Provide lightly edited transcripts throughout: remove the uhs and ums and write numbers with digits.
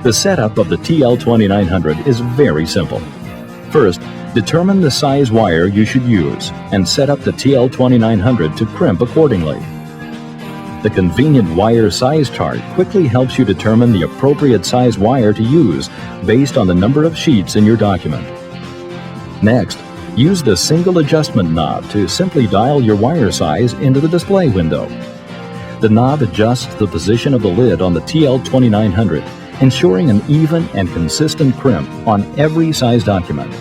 The setup of the TL2900 is very simple. First, determine the size wire you should use and set up the TL2900 to crimp accordingly. The convenient wire size chart quickly helps you determine the appropriate size wire to use based on the number of sheets in your document. Next, use the single adjustment knob to simply dial your wire size into the display window. The knob adjusts the position of the lid on the TL2900, ensuring an even and consistent crimp on every size document.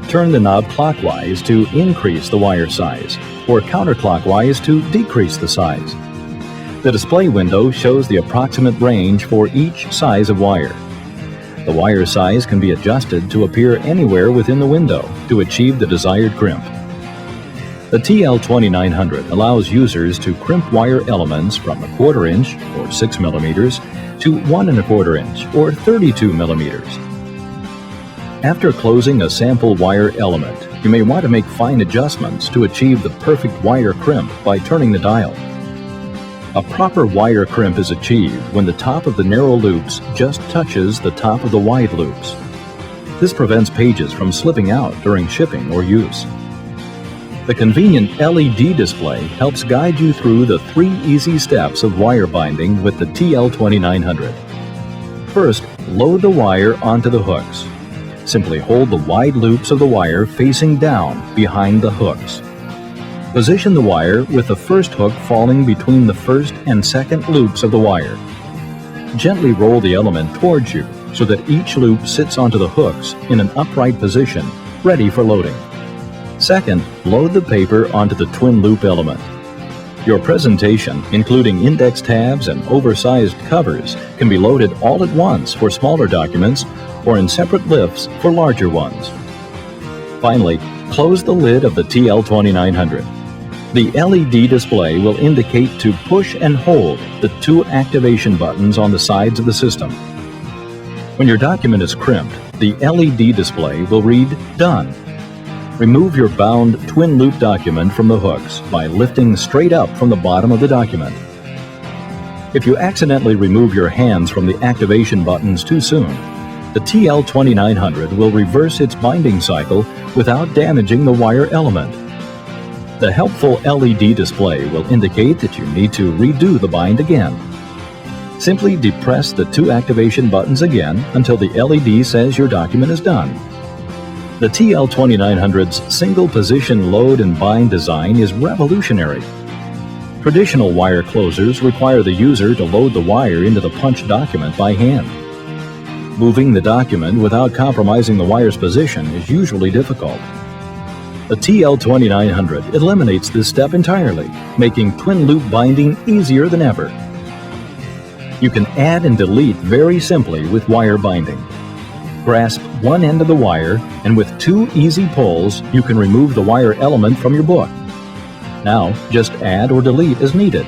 Turn the knob clockwise to increase the wire size, or counterclockwise to decrease the size. The display window shows the approximate range for each size of wire. The wire size can be adjusted to appear anywhere within the window to achieve the desired crimp. The TL2900 allows users to crimp wire elements from 1/4 inch, or 6 millimeters, to 1 1/4 inch, or 32 millimeters. After closing a sample wire element, you may want to make fine adjustments to achieve the perfect wire crimp by turning the dial. A proper wire crimp is achieved when the top of the narrow loops just touches the top of the wide loops. This prevents pages from slipping out during shipping or use. The convenient LED display helps guide you through the 3 easy steps of wire binding with the TL2900. First, load the wire onto the hooks. Simply hold the wide loops of the wire facing down behind the hooks. Position the wire with the first hook falling between the first and second loops of the wire. Gently roll the element towards you so that each loop sits onto the hooks in an upright position, ready for loading. Second, load the paper onto the twin loop element. Your presentation, including index tabs and oversized covers, can be loaded all at once for smaller documents or in separate lifts for larger ones. Finally, close the lid of the TL2900. The LED display will indicate to push and hold the 2 activation buttons on the sides of the system. When your document is crimped, the LED display will read "Done." Remove your bound twin loop document from the hooks by lifting straight up from the bottom of the document. If you accidentally remove your hands from the activation buttons too soon, the TL2900 will reverse its binding cycle without damaging the wire element. The helpful LED display will indicate that you need to redo the bind again. Simply depress the 2 activation buttons again until the LED says your document is done. The TL2900's single-position load and bind design is revolutionary. Traditional wire closers require the user to load the wire into the punched document by hand. Moving the document without compromising the wire's position is usually difficult. The TL2900 eliminates this step entirely, making twin loop binding easier than ever. You can add and delete very simply with wire binding. Grasp one end of the wire, and with 2 easy pulls, you can remove the wire element from your book. Now, just add or delete as needed.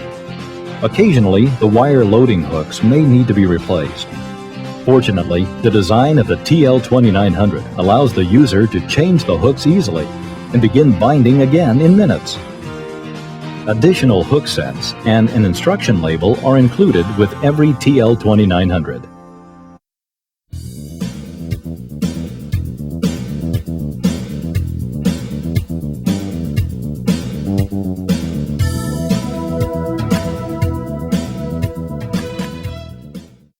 Occasionally, the wire loading hooks may need to be replaced. Fortunately, the design of the TL2900 allows the user to change the hooks easily and begin binding again in minutes. Additional hook sets and an instruction label are included with every TL2900.